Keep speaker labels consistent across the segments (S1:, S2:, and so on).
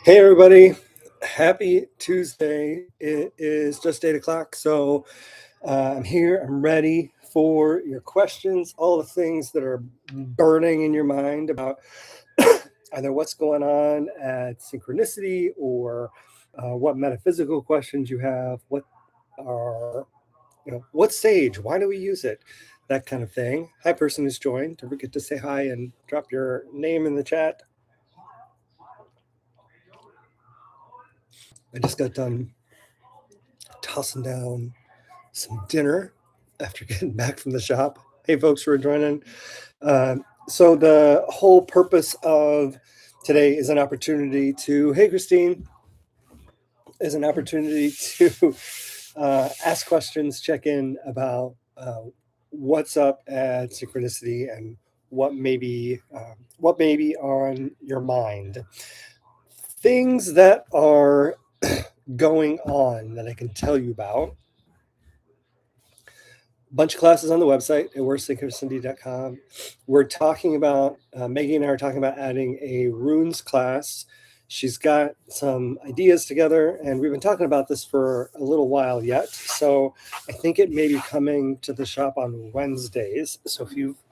S1: Hey everybody, happy Tuesday. It is just 8 o'clock, so I'm here. I'm ready for your questions, all the things that are burning in your mind about either what's going on at Synchronicity or what metaphysical questions you have, what are, what sage, why do we use it, that kind of thing. Hi, person who's joined. Don't forget to say hi and drop your name in the chat. I just got done tossing down some dinner after getting back from the shop. Hey, folks, for joining. So the whole purpose of today is an opportunity to, hey, Christine, is an opportunity to ask questions, check in about what's up at Synchronicity and what may be on your mind. Things that are going on that I can tell you about. Bunch of classes on the website at wordsynchronicity.com. We're talking about, Maggie and I are talking about adding a runes class. She's got some ideas together, and we've been talking about this for a little while yet. So I think it may be coming to the shop on Wednesdays. So if you've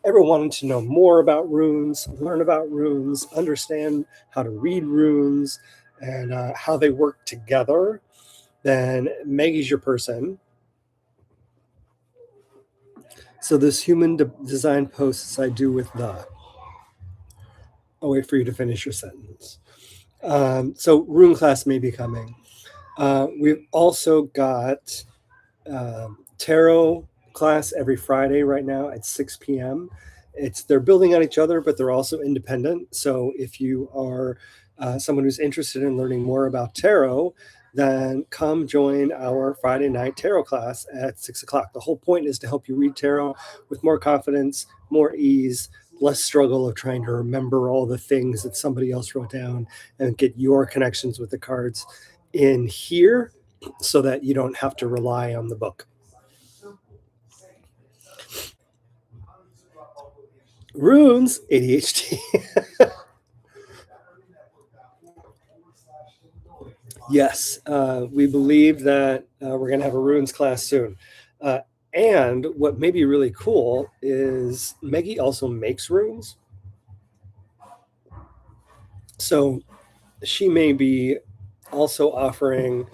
S1: ever wanted to know more about runes, learn about runes, understand how to read runes, and how they work together, then Maggie's your person. So this human design posts I do with the. I'll wait for you to finish your sentence. So rune class may be coming. We've also got tarot class every Friday right now at 6 p.m. They're building on each other, but they're also independent. So if you are someone who's interested in learning more about tarot, then come join our Friday night tarot class at 6 o'clock. The whole point is to help you read tarot with more confidence, more ease, less struggle of trying to remember all the things that somebody else wrote down and get your connections with the cards in here so that you don't have to rely on the book. Runes, ADHD. Yes, we believe that we're going to have a runes class soon. And what may be really cool is Maggie also makes runes. So she may be also offering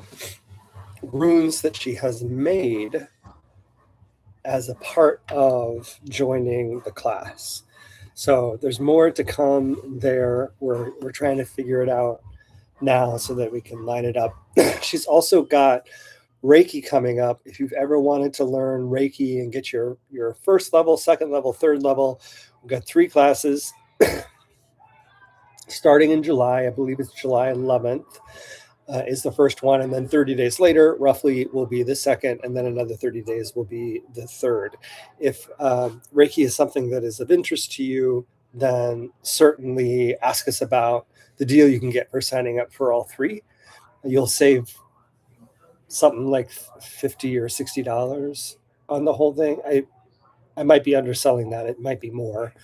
S1: runes that she has made as a part of joining the class. So there's more to come there. We're trying to figure it out now so that we can line it up. She's also got Reiki coming up. If you've ever wanted to learn Reiki and get your first level, second level, third level, we've got 3 classes starting in July. I believe it's July 11th is the first one. And then 30 days later, roughly, will be the second. And then another 30 days will be the third. If Reiki is something that is of interest to you, then certainly ask us about the deal you can get for signing up for all 3. You'll save something like $50 or $60 on the whole thing. I might be underselling that. It might be more.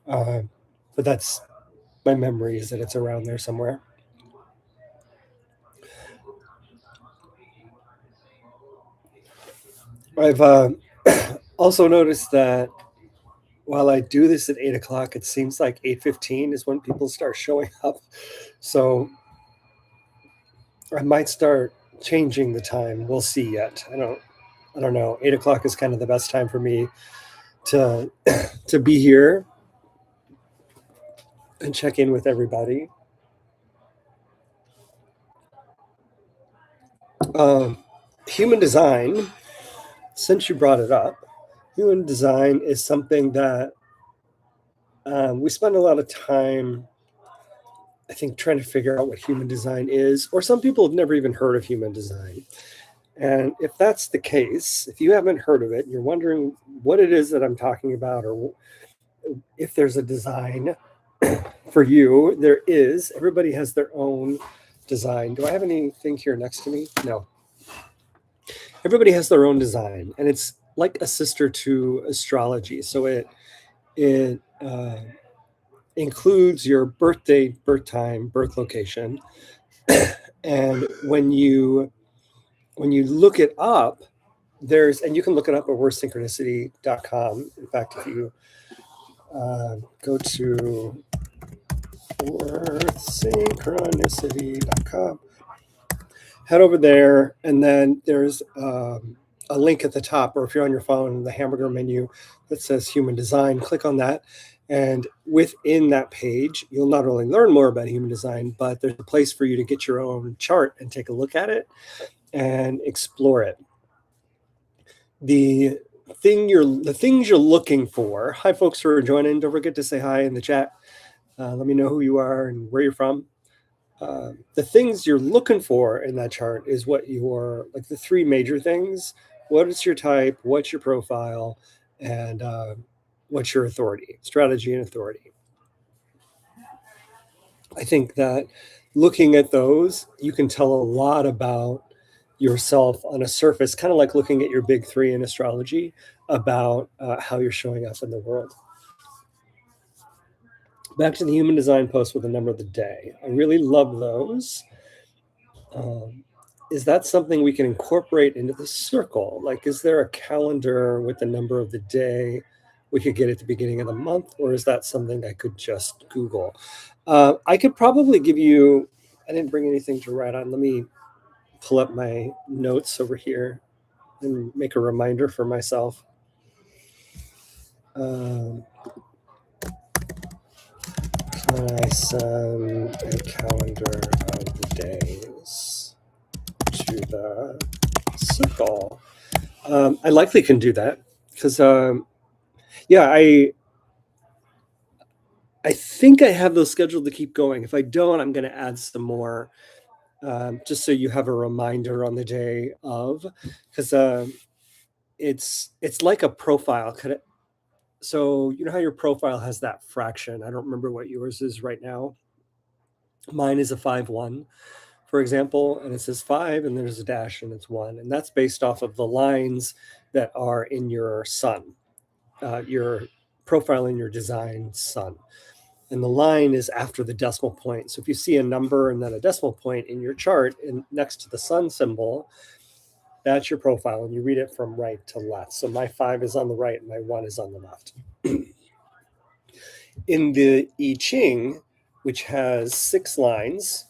S1: But that's my memory, is that it's around there somewhere. I've also noticed that while I do this at 8 o'clock, it seems like 8:15 is when people start showing up. So I might start changing the time. We'll see yet. I don't know. 8 o'clock is kind of the best time for me to be here and check in with everybody. Human design, since you brought it up, human design is something that we spend a lot of time, I think, trying to figure out what human design is, or some people have never even heard of human design. And if that's the case, if you haven't heard of it, you're wondering what it is that I'm talking about, or if there's a design for you, there is. Everybody has their own design. Do I have anything here next to me? No. Everybody has their own design, and it's like a sister to astrology. So it includes your birth date, birth time, birth location. And when you look it up, and you can look it up at wordsynchronicity.com. In fact, if you go to wordsynchronicity.com, head over there, and then there's a link at the top, or if you're on your phone, the hamburger menu that says human design, click on that. And within that page, you'll not only learn more about human design, but there's a place for you to get your own chart and take a look at it and explore it. The things you're looking for. Hi, folks who are joining. Don't forget to say hi in the chat. Let me know who you are and where you're from. The things you're looking for in that chart is what your, like the three major things. What is your type? What's your profile? And what's your authority, strategy and authority? I think that looking at those, you can tell a lot about yourself on a surface, kind of like looking at your big three in astrology, about how you're showing up in the world. Back to the human design post with the number of the day. I really love those. Is that something we can incorporate into the circle? Like, is there a calendar with the number of the day we could get at the beginning of the month? Or is that something I could just Google? I could probably give you, I didn't bring anything to write on. Let me pull up my notes over here and make a reminder for myself. Can I send a calendar of the days to the circle? I likely can do that because, yeah, I think I have those scheduled to keep going. If I don't, I'm going to add some more, just so you have a reminder on the day of, because it's like a profile. So you know how your profile has that fraction? I don't remember what yours is right now. Mine is a 5-1, for example, and it says 5 and there's a dash and it's 1. And that's based off of the lines that are in your sun, your profile in your design sun. And the line is after the decimal point. So if you see a number and then a decimal point in your chart and next to the sun symbol, that's your profile, and you read it from right to left. So my 5 is on the right and my 1 is on the left. In the I Ching, which has 6 lines,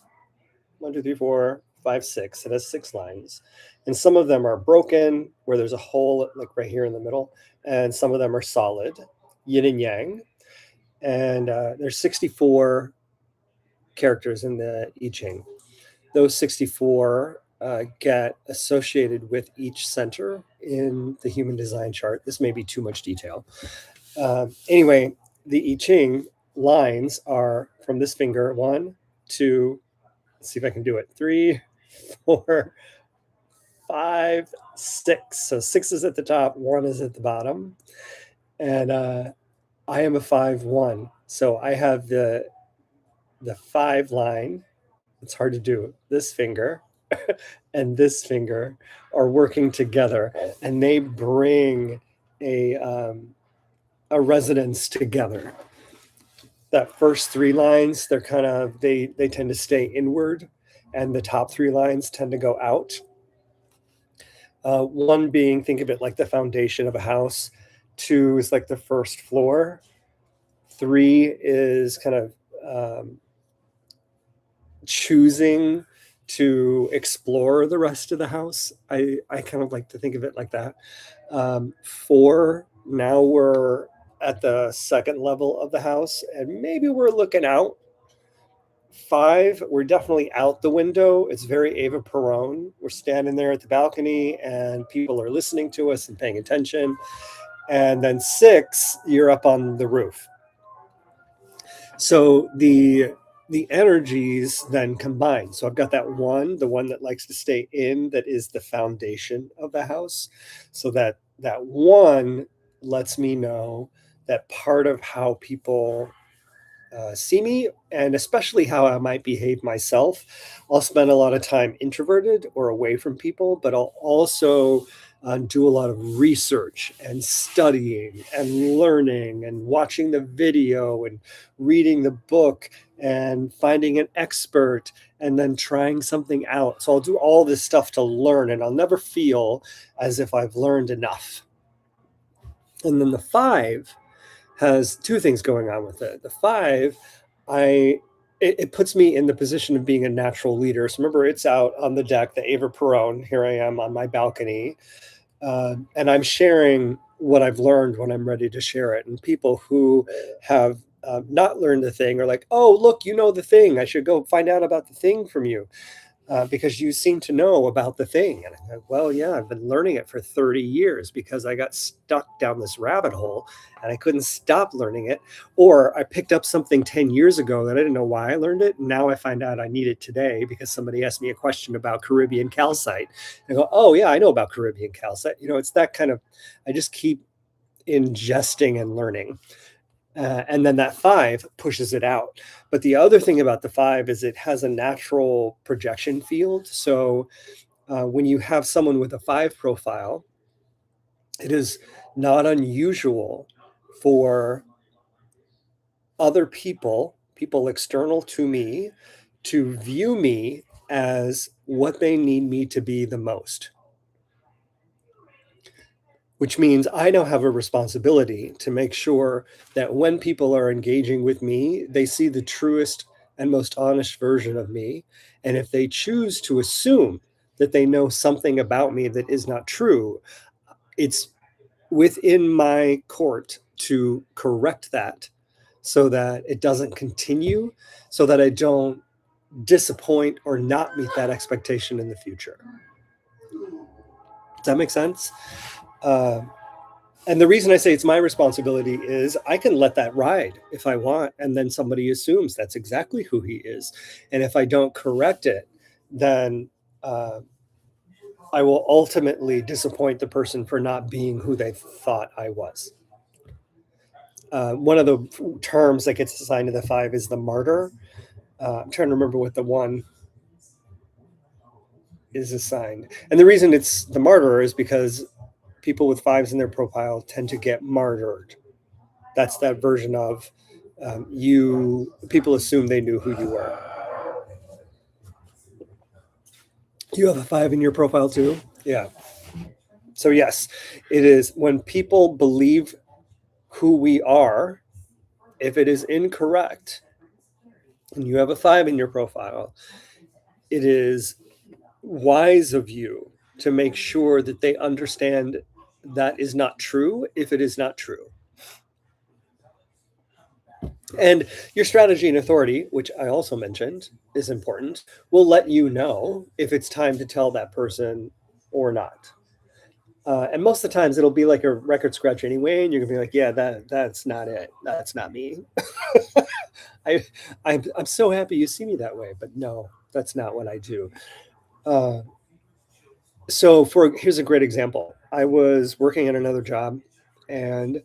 S1: 1, 2, 3, 4, 5, 6, it has 6 lines. And some of them are broken, where there's a hole like right here in the middle. And some of them are solid, yin and yang. And there's 64 characters in the I Ching. Those 64 get associated with each center in the human design chart. This may be too much detail. Anyway, the I Ching lines are from this finger, 1, 2, let's see if I can do it, 3, 4, 5, 6. So 6 is at the top, 1 is at the bottom. And I am a 5-1. So I have the 5 line. It's hard to do. This finger and this finger are working together, and they bring a resonance together. That first 3 lines, they're kind of, they tend to stay inward, and the top 3 lines tend to go out. 1 being, think of it like the foundation of a house. 2 is like the first floor. 3 is kind of choosing to explore the rest of the house. I kind of like to think of it like that. 4, now we're at the second level of the house, and maybe we're looking out. 5, we're definitely out the window. It's very Eva Peron. We're standing there at the balcony, and people are listening to us and paying attention. And then 6, you're up on the roof. So the energies then combine. So I've got that 1, the one that likes to stay in, that is the foundation of the house. So that 1 lets me know that part of how people see me, and especially how I might behave myself, I'll spend a lot of time introverted or away from people, but I'll also do a lot of research and studying and learning and watching the video and reading the book and finding an expert and then trying something out. So I'll do all this stuff to learn, and I'll never feel as if I've learned enough. And then the 5 has two things going on with it. The 5, it puts me in the position of being a natural leader. So remember, it's out on the deck, the Ava Perone. Here I am on my balcony, and I'm sharing what I've learned when I'm ready to share it. And people who have not learned the thing are like, "Oh, look, you know the thing. I should go find out about the thing from you." Because you seem to know about the thing. And I go, well, yeah, I've been learning it for 30 years because I got stuck down this rabbit hole and I couldn't stop learning it. Or I picked up something 10 years ago that I didn't know why I learned it. And now I find out I need it today because somebody asked me a question about Caribbean calcite. And I go, oh, yeah, I know about Caribbean calcite. It's that kind of, I just keep ingesting and learning. And then that 5 pushes it out. But the other thing about the 5 is it has a natural projection field. So when you have someone with a 5 profile, it is not unusual for other people external to me, to view me as what they need me to be the most. Which means I now have a responsibility to make sure that when people are engaging with me, they see the truest and most honest version of me. And if they choose to assume that they know something about me that is not true, it's within my court to correct that so that it doesn't continue, so that I don't disappoint or not meet that expectation in the future. Does that make sense? And the reason I say it's my responsibility is I can let that ride if I want, and then somebody assumes that's exactly who he is. And if I don't correct it, then I will ultimately disappoint the person for not being who they thought I was. One of the terms that gets assigned to the 5 is the martyr. I'm trying to remember what the one is assigned. And the reason it's the martyr is because people with 5s in their profile tend to get martyred. That's that version of people assume they knew who you were. You have a 5 in your profile too? Yeah. So yes, it is when people believe who we are, if it is incorrect, and you have a 5 in your profile, it is wise of you to make sure that they understand that is not true if it is not true. And your strategy and authority, which I also mentioned is important, will let you know if it's time to tell that person or not. And most of the times it'll be like a record scratch anyway, and you're gonna be like, yeah, that's not it. That's not me. I'm so happy you see me that way, but no, that's not what I do. So here's a great example. I was working at another job, and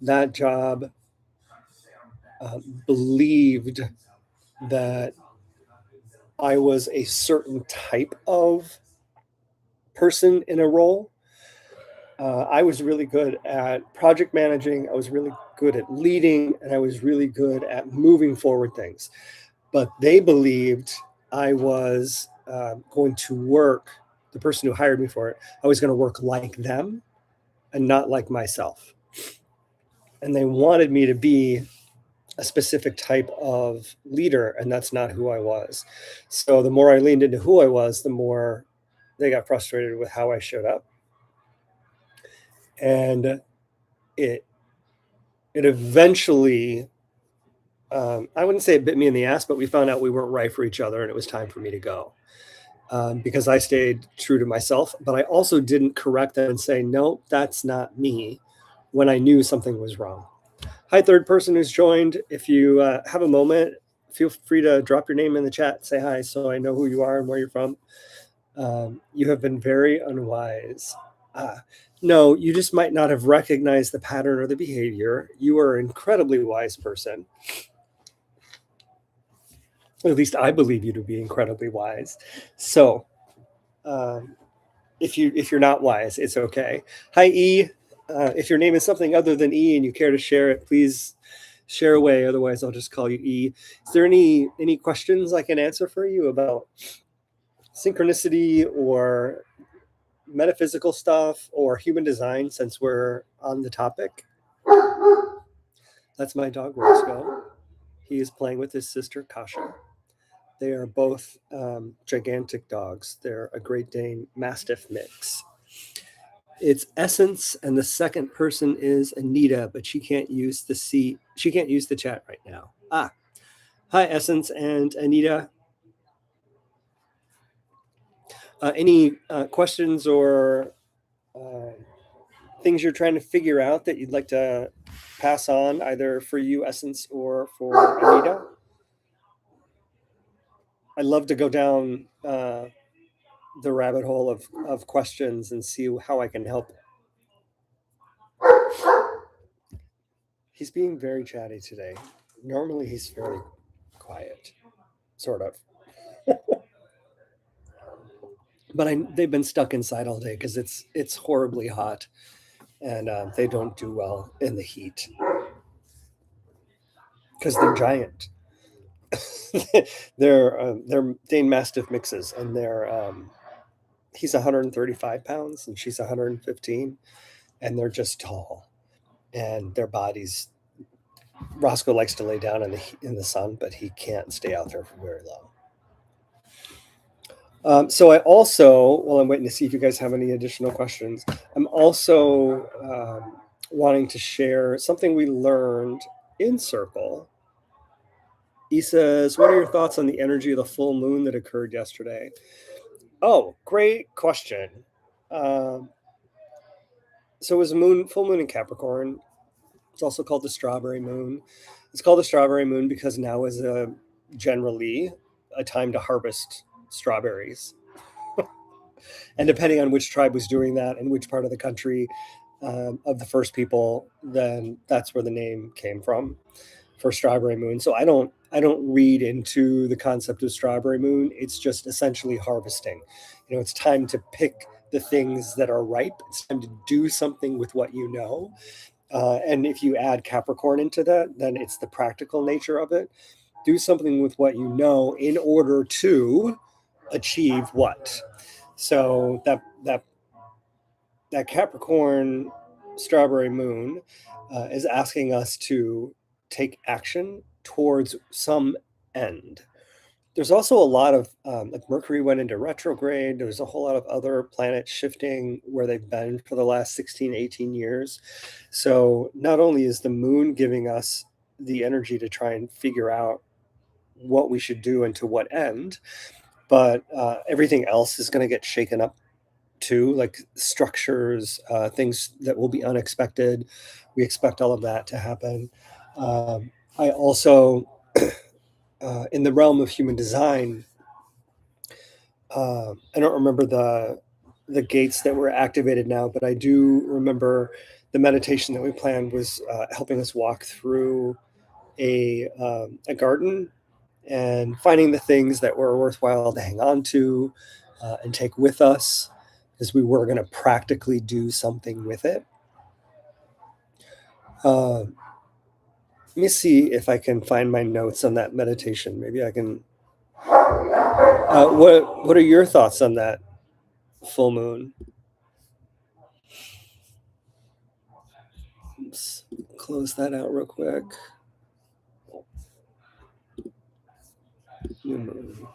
S1: that job believed that I was a certain type of person in a role. I was really good at project managing. I was really good at leading, and I was really good at moving forward things. But they believed I was going to work, the person who hired me for it, I was going to work like them and not like myself. And they wanted me to be a specific type of leader, and that's not who I was. So the more I leaned into who I was, the more they got frustrated with how I showed up. And it eventually, I wouldn't say it bit me in the ass, but we found out we weren't right for each other, and it was time for me to go. Because I stayed true to myself, but I also didn't correct them and say, no, that's not me, when I knew something was wrong. Hi, third person who's joined. If you have a moment, feel free to drop your name in the chat, say hi, so I know who you are and where you're from. You have been very unwise. No, you just might not have recognized the pattern or the behavior. You are an incredibly wise person. At least I believe you to be incredibly wise. So if you're not wise, it's okay. Hi, E. If your name is something other than E and you care to share it, please share away. Otherwise, I'll just call you E. Is there any questions I can answer for you about synchronicity or metaphysical stuff or human design, since we're on the topic? That's my dog Roscoe. He is playing with his sister Kasha. They are both gigantic dogs. They're a Great Dane Mastiff mix. It's Essence, and the second person is Anita, but she can't use the She can't use the chat right now. Hi, Essence and Anita. Any questions or things you're trying to figure out that you'd like to pass on, either for you, Essence, or for Anita? I'd love to go down the rabbit hole of questions and see how I can help. He's being very chatty today. Normally he's very quiet, sort of. But they've been stuck inside all day because it's horribly hot, and they don't do well in the heat because they're giant. They're Dane Mastiff mixes, and he's 135 pounds and she's 115, and they're just tall, and their bodies. Roscoe likes to lay down in the sun, but he can't stay out there for very long. So I also, while I'm waiting to see if you guys have any additional questions, I'm also wanting to share something we learned in Circle. He says, what are your thoughts on the energy of the full moon that occurred yesterday? Oh, great question. So it was full moon in Capricorn. It's also called the strawberry moon. It's called the strawberry moon because now is generally a time to harvest strawberries. And depending on which tribe was doing that and which part of the country of the first people, then that's where the name came from for strawberry moon. So I don't read into the concept of strawberry moon. It's just essentially harvesting. It's time to pick the things that are ripe. It's time to do something with what you know. And if you add Capricorn into that, then it's the practical nature of it. Do something with what you know in order to achieve what. So that Capricorn strawberry moon is asking us to take action towards some end. There's also a lot of like Mercury went into retrograde. There's a whole lot of other planets shifting where they've been for the last 16, 18 years. So not only is the moon giving us the energy to try and figure out what we should do and to what end, but everything else is going to get shaken up too, like structures, things that will be unexpected. We expect all of that to happen. I also, in the realm of human design, I don't remember the gates that were activated now, but I do remember the meditation that we planned was helping us walk through a garden and finding the things that were worthwhile to hang on to and take with us, because we were going to practically do something with it. Let me see if I can find my notes on that meditation. Maybe I can. What are your thoughts on that full moon? Oops. Close that out real quick. New moon.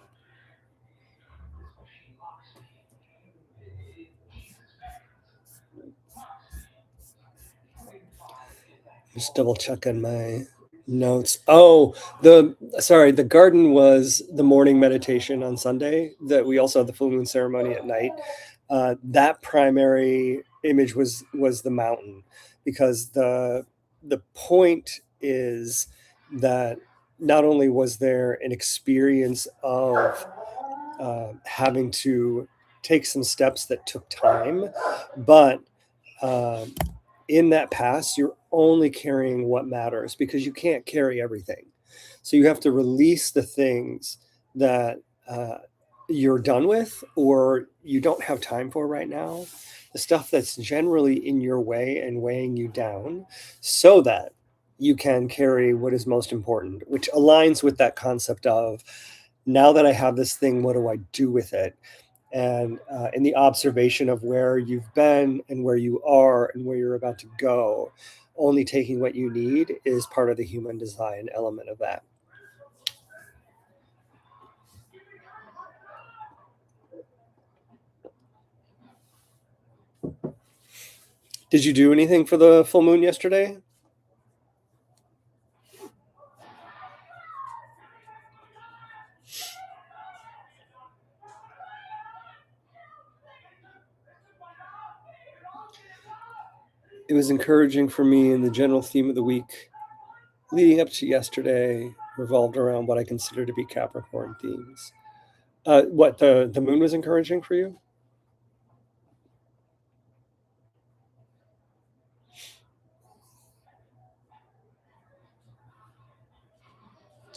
S1: Just double checking my notes. Oh, the garden was the morning meditation on Sunday. That we also had the full moon ceremony at night. That primary image was the mountain, because the point is that not only was there an experience of having to take some steps that took time, but in that pass, you're only carrying what matters, because you can't carry everything. So you have to release the things that you're done with or you don't have time for right now, the stuff that's generally in your way and weighing you down, so that you can carry what is most important, which aligns with that concept of, now that I have this thing, what do I do with it? And in the observation of where you've been and where you are and where you're about to go, only taking what you need is part of the human design element of that. Did you do anything for the full moon yesterday? It was encouraging for me, and the general theme of the week leading up to yesterday revolved around what I consider to be Capricorn themes. What the moon was encouraging for you?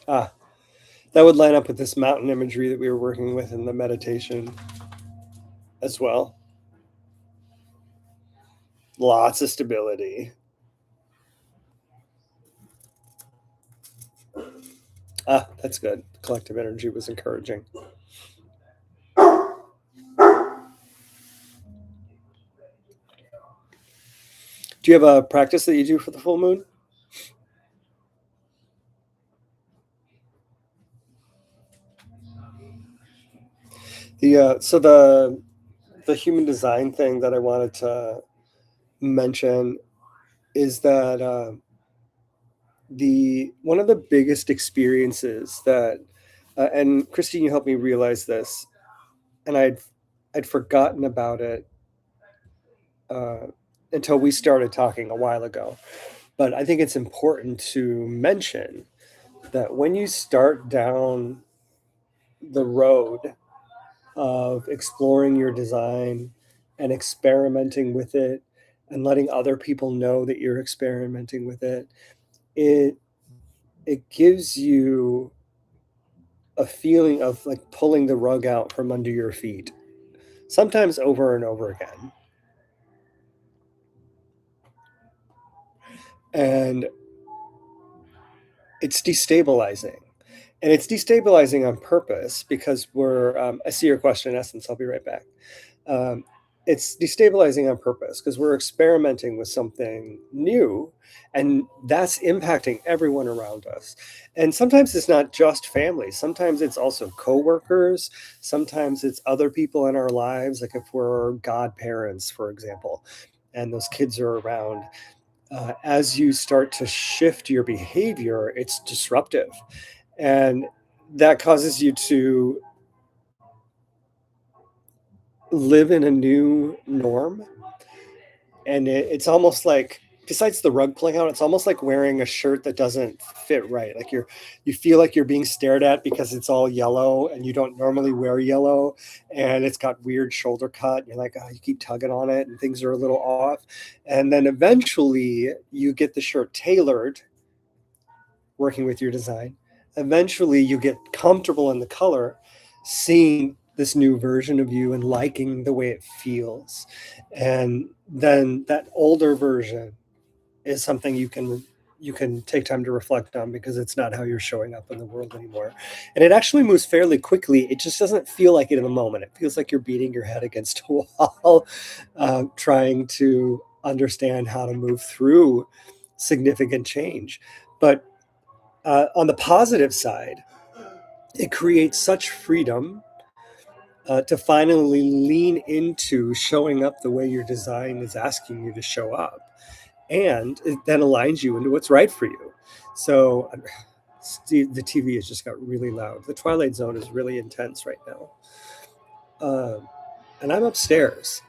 S1: Ah, that would line up with this mountain imagery that we were working with in the meditation as well. Lots of stability. Ah, that's good. Collective energy was encouraging. Do you have a practice that you do for the full moon? The human design thing that I wanted to mention is that the one of the biggest experiences that and Christine, you helped me realize this, and I'd forgotten about it uh, until we started talking a while ago. But I think it's important to mention that when you start down the road of exploring your design and experimenting with it and letting other people know that you're experimenting with it, it it gives you a feeling of like pulling the rug out from under your feet, sometimes over and over again. And it's destabilizing. And it's destabilizing on purpose because I see your question in essence. I'll be right back. Um, it's destabilizing on purpose because we're experimenting with something new, and that's impacting everyone around us. And sometimes it's not just family, sometimes it's also coworkers, sometimes it's other people in our lives, like if we're godparents, for example, and those kids are around. As you start to shift your behavior, it's disruptive. And that causes you to live in a new norm. And it's almost like, besides the rug pulling out, it's almost like wearing a shirt that doesn't fit right. Like you feel like you're being stared at because it's all yellow and you don't normally wear yellow, and it's got weird shoulder cut. And you're like, oh, you keep tugging on it and things are a little off. And then eventually you get the shirt tailored, working with your design. Eventually you get comfortable in the color, seeing this new version of you and liking the way it feels. And then that older version is something you can take time to reflect on because it's not how you're showing up in the world anymore. And it actually moves fairly quickly. It just doesn't feel like it in the moment. It feels like you're beating your head against a wall, trying to understand how to move through significant change. But on the positive side, it creates such freedom to finally lean into showing up the way your design is asking you to show up. And it then aligns you into what's right for you. So, Steve, the TV has just got really loud. The Twilight Zone is really intense right now. And I'm upstairs.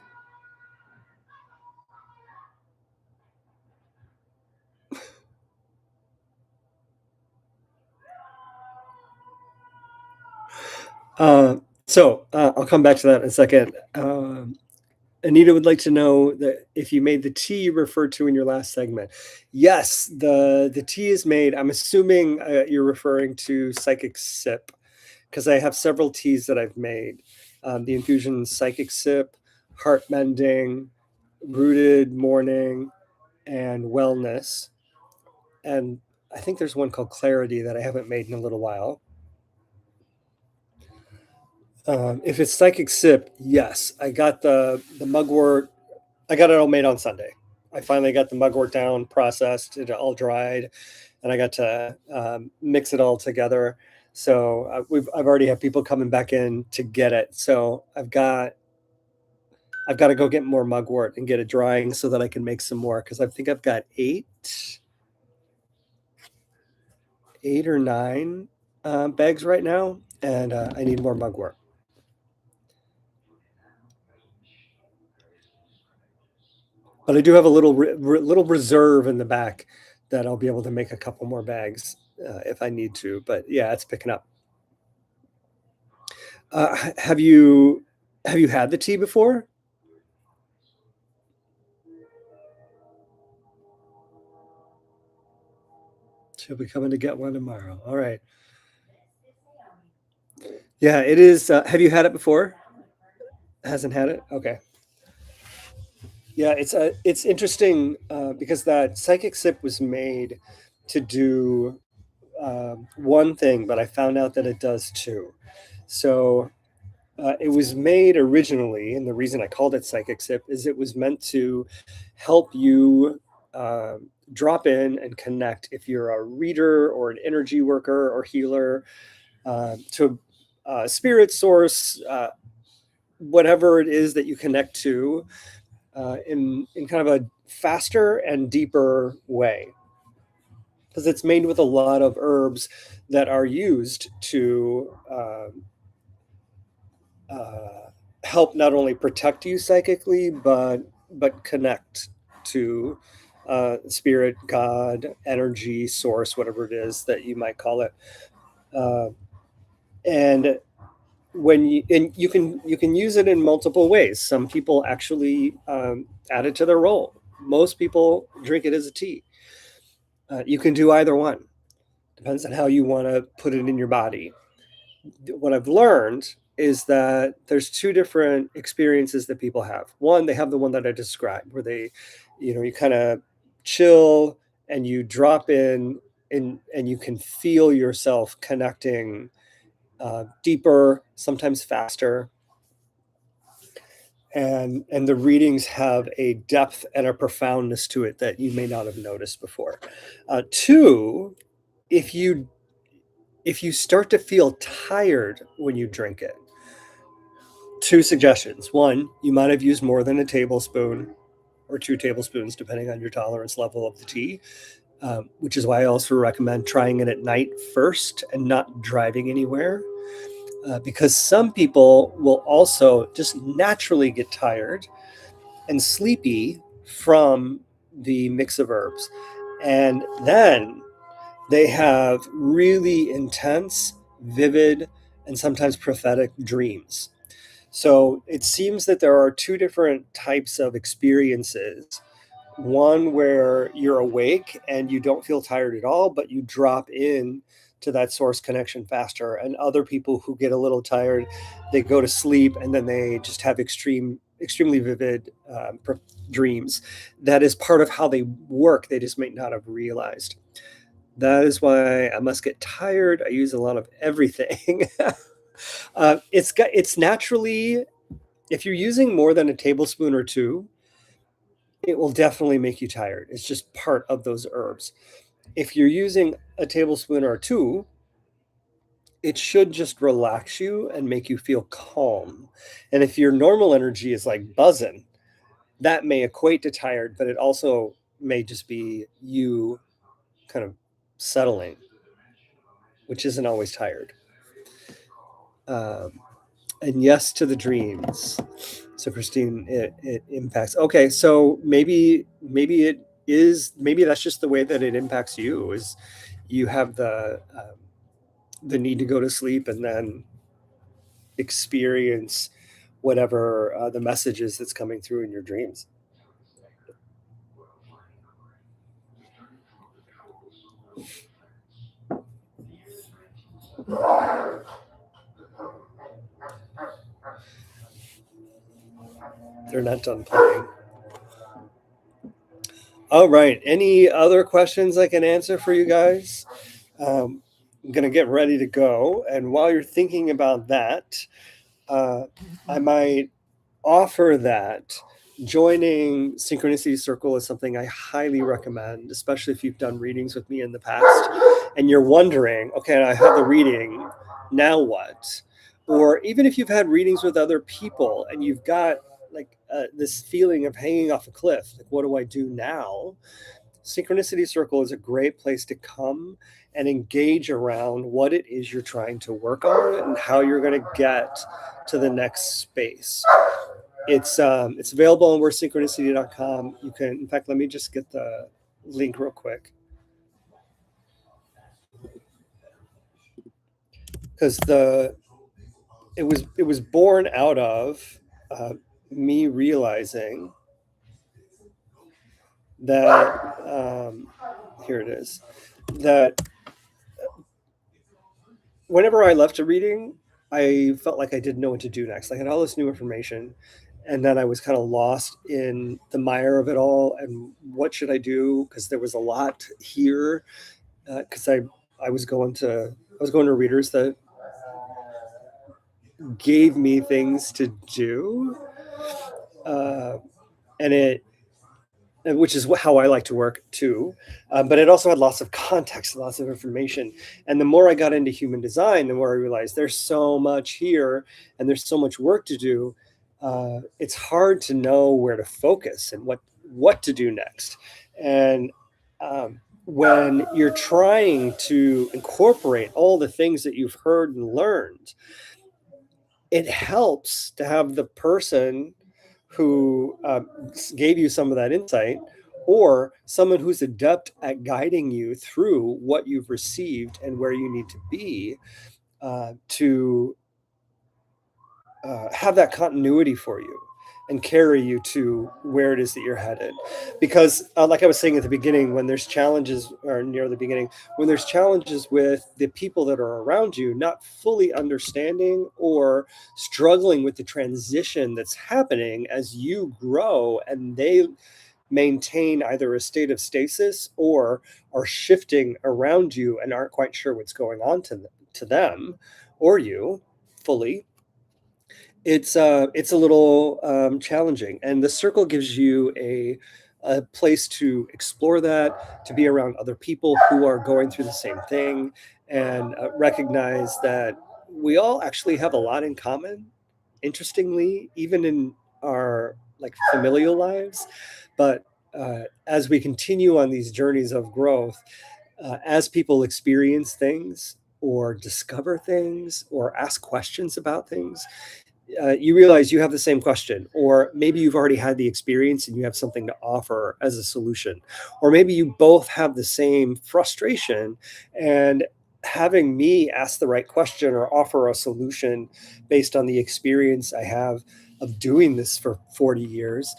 S1: I'll come back to that in a second. Anita would like to know that if you made the tea you referred to in your last segment. Yes, the tea is made. I'm assuming you're referring to Psychic Sip, because I have several teas that I've made. The infusion psychic sip, heart mending, rooted morning, and wellness. And I think there's one called clarity that I haven't made in a little while. If it's psychic sip, yes, I got the mugwort. I got it all made on Sunday. I finally got the mugwort down, processed, it all dried, and I got to mix it all together. So I've already had people coming back in to get it. So I've got to go get more mugwort and get it drying so that I can make some more, because I think I've got eight or nine bags right now, and I need more mugwort. But I do have a little reserve in the back that I'll be able to make a couple more bags if I need to. But yeah, it's picking up. Have you had the tea before? She'll be coming to get one tomorrow. All right. Yeah, it is. Have you had it before? Hasn't had it? Okay. Yeah, it's interesting because that psychic sip was made to do one thing, but I found out that it does two. So it was made originally, and the reason I called it psychic sip is it was meant to help you drop in and connect if you're a reader or an energy worker or healer to spirit source, whatever it is that you connect to in kind of a faster and deeper way, because it's made with a lot of herbs that are used to uh, help not only protect you psychically, but connect to spirit, God, energy, source, whatever it is that you might call it. Uh, and you can use it in multiple ways. Some people actually add it to their roll. Most people drink it as a tea. You can do either one. Depends on how you want to put it in your body. What I've learned is that there's two different experiences that people have. One, they have the one that I described, where you kind of chill and you drop in and you can feel yourself connecting deeper, sometimes faster. And the readings have a depth and a profoundness to it that you may not have noticed before. Two, if you start to feel tired when you drink it, two suggestions. One, you might have used more than a tablespoon or 2 tablespoons, depending on your tolerance level of the tea, which is why I also recommend trying it at night first and not driving anywhere. Because some people will also just naturally get tired and sleepy from the mix of herbs. And then they have really intense, vivid, and sometimes prophetic dreams. So it seems that there are two different types of experiences. One where you're awake and you don't feel tired at all, but you drop in to that source connection faster. And other people who get a little tired, they go to sleep and then they just have extremely vivid dreams. That is part of how they work. They just may not have realized. That is why I must get tired. I use a lot of everything. It's naturally, if you're using more than a tablespoon or two, it will definitely make you tired. It's just part of those herbs. If you're using a tablespoon or two, it should just relax you and make you feel calm. And if your normal energy is like buzzing, that may equate to tired, but it also may just be you kind of settling, which isn't always tired. Um, and yes to the dreams. So Christine, it impacts. Okay, so maybe that's just the way that it impacts you. Is you have the need to go to sleep and then experience whatever the message is that's coming through in your dreams. They're not done playing. All right. Any other questions I can answer for you guys? I'm going to get ready to go. And while you're thinking about that, I might offer that joining Synchronicity Circle is something I highly recommend, especially if you've done readings with me in the past and you're wondering, okay, I have the reading, now what? Or even if you've had readings with other people and you've got like this feeling of hanging off a cliff, like what do I do now? Synchronicity Circle is a great place to come and engage around what it is you're trying to work on and how you're going to get to the next space. It's available on we'resynchronicity.com. You can, in fact, let me just get the link real quick, because it was born out of me realizing that here it is, that whenever I left a reading, I felt like I didn't know what to do next. I had all this new information, and then I was kind of lost in the mire of it all. And what should I do? Because there was a lot here. Because I was going to readers that gave me things to do, uh, and it which is how I like to work too. But it also had lots of context, lots of information. And the more I got into human design, the more I realized there's so much here and there's so much work to do. It's hard to know where to focus and what to do next. And when you're trying to incorporate all the things that you've heard and learned, it helps to have the person who gave you some of that insight, or someone who's adept at guiding you through what you've received and where you need to be, to have that continuity for you and carry you to where it is that you're headed. Because like I was saying at the beginning, when there's challenges, or near the beginning, when there's challenges with the people that are around you not fully understanding or struggling with the transition that's happening as you grow, and they maintain either a state of stasis or are shifting around you and aren't quite sure what's going on to them or you fully, it's a little challenging, and the circle gives you a place to explore that, to be around other people who are going through the same thing, and recognize that we all actually have a lot in common. Interestingly, even in our like familial lives, but as we continue on these journeys of growth, as people experience things or discover things or ask questions about things, you realize you have the same question, or maybe you've already had the experience and you have something to offer as a solution, or maybe you both have the same frustration, and having me ask the right question or offer a solution based on the experience I have of doing this for 40 years,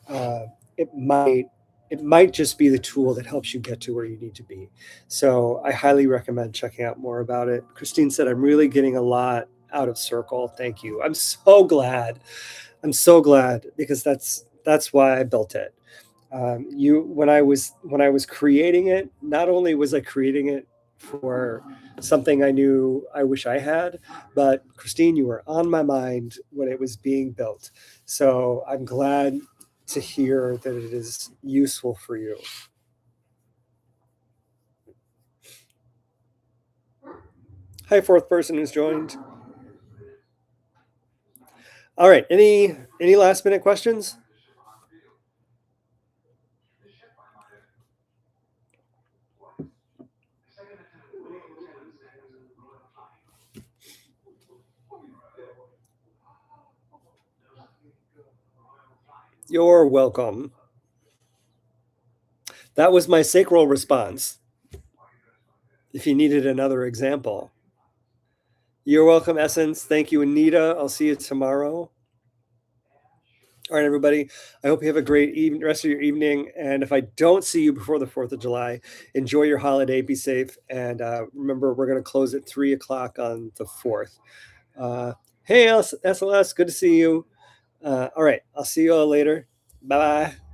S1: uh, it might just be the tool that helps you get to where you need to be. So I highly recommend checking out more about it. Christine said, I'm really getting a lot out of Circle. Thank you. I'm so glad. I'm so glad, because that's why I built it. When I was creating it, not only was I creating it for something I knew I wish I had, but Christine, you were on my mind when it was being built. So I'm glad to hear that it is useful for you. Hi, fourth person who's joined. All right. Any last minute questions? You're welcome. That was my sacral response. If you needed another example. You're welcome, Essence. Thank you, Anita. I'll see you tomorrow. All right, everybody. I hope you have a great rest of your evening. And if I don't see you before the 4th of July, enjoy your holiday. Be safe. And remember, we're going to close at 3 o'clock on the 4th. Hey, SLS. Good to see you. All right, I'll see you all later. Bye bye.